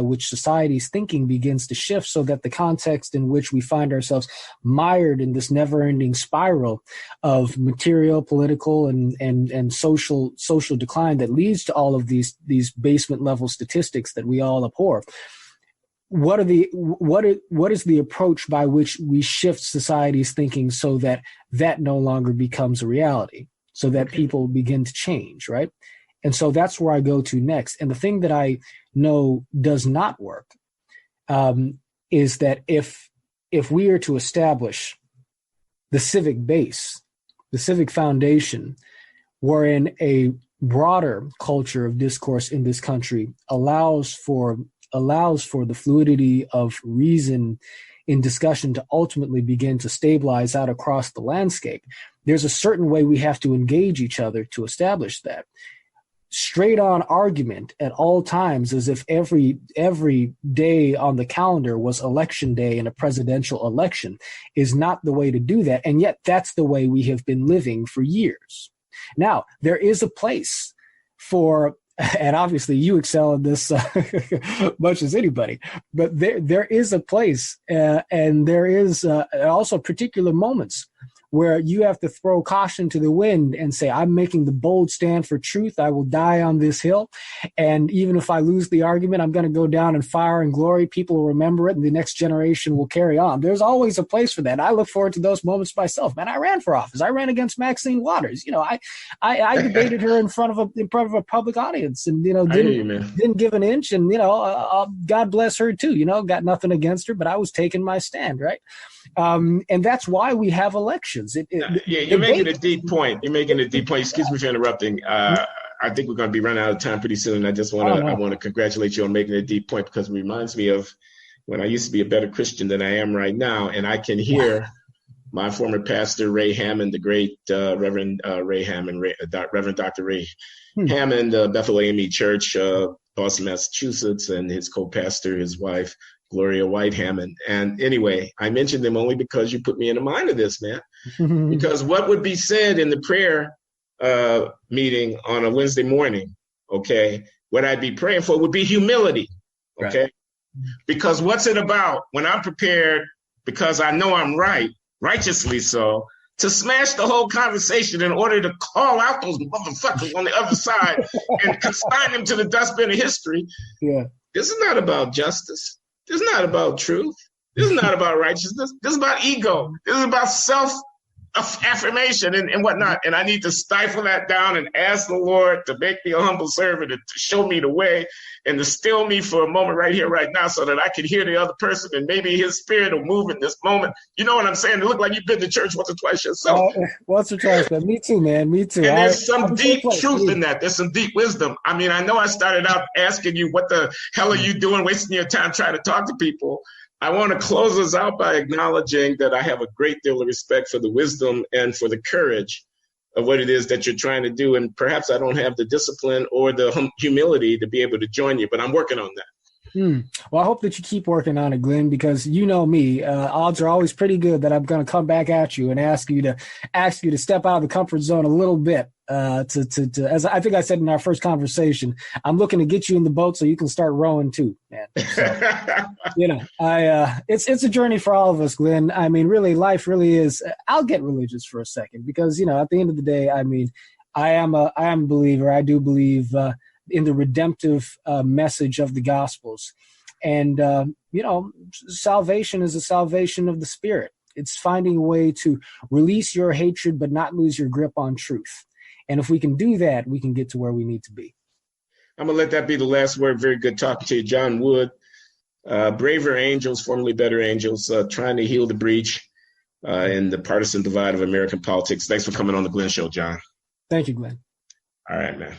which society's thinking begins to shift, so that the context in which we find ourselves mired in this never-ending spiral of material, political, and social decline that leads to all of these basement level statistics that we all abhor. What is the approach by which we shift society's thinking so that no longer becomes a reality, so that people begin to change, right? And so that's where I go to next. And the thing that I know does not work is that if we are to establish the civic base, the civic foundation, wherein a broader culture of discourse in this country allows for the fluidity of reason in discussion to ultimately begin to stabilize out across the landscape, there's a certain way we have to engage each other to establish that. Straight on argument at all times, as if every day on the calendar was election day in a presidential election, is not the way to do that. And yet that's the way we have been living for years. Now, there is a place for, and obviously you excel in this much as anybody, but there is a place and there is also particular moments where you have to throw caution to the wind and say, I'm making the bold stand for truth. I will die on this hill. And even if I lose the argument, I'm going to go down in fire and glory. People will remember it and the next generation will carry on. There's always a place for that. I look forward to those moments myself. Man, I ran for office. I ran against Maxine Waters. I debated her in front of a public audience and, didn't give an inch. And, God bless her too, got nothing against her, but I was taking my stand. Right. And that's why we have elections. You're making a deep point. Excuse me for interrupting. I think we're going to be running out of time pretty soon. I just want to congratulate you on making a deep point, because it reminds me of when I used to be a better Christian than I am right now. And I can hear my former pastor, Ray Hammond, the great Reverend Ray Hammond, Reverend Dr. Ray Hammond, Bethel AME Church, Boston, Massachusetts, and his co-pastor, his wife, Gloria White Hammond. And anyway, I mentioned them only because you put me in the mind of this, man. Because what would be said in the prayer meeting on a Wednesday morning, okay, what I'd be praying for would be humility, okay? Right. Because what's it about when I'm prepared, because I know I'm right, righteously so, to smash the whole conversation in order to call out those motherfuckers on the other side and consign them to the dustbin of history. Yeah. This is not about justice. This is not about truth. This is not about righteousness. This is about ego. This is about self-affirmation and whatnot. And I need to stifle that down and ask the Lord to make me a humble servant and to show me the way and to still me for a moment right here, right now, so that I can hear the other person and maybe his spirit will move in this moment. You know what I'm saying? It look like you've been to church once or twice yourself. Once or twice, but me too, man. Me too. And there's some deep truth in that. There's some deep wisdom. I mean, I know I started out asking you, what the hell are you doing, wasting your time trying to talk to people? I want to close us out by acknowledging that I have a great deal of respect for the wisdom and for the courage of what it is that you're trying to do. And perhaps I don't have the discipline or the humility to be able to join you, but I'm working on that. Well, I hope that you keep working on it, Glenn, because you know me, odds are always pretty good that I'm going to come back at you and ask you to step out of the comfort zone a little bit. To as I think I said in our first conversation, I'm looking to get you in the boat so you can start rowing too, man. So, it's a journey for all of us, Glenn. I mean, really, life really is. I'll get religious for a second because, at the end of the day, I mean, I am a believer. I do believe in the redemptive message of the Gospels. And, salvation is a salvation of the spirit. It's finding a way to release your hatred but not lose your grip on truth. And if we can do that, we can get to where we need to be. I'm going to let that be the last word. Very good talking to you, John Wood. Braver Angels, formerly Better Angels, trying to heal the breach in the partisan divide of American politics. Thanks for coming on the Glenn Show, John. Thank you, Glenn. All right, man.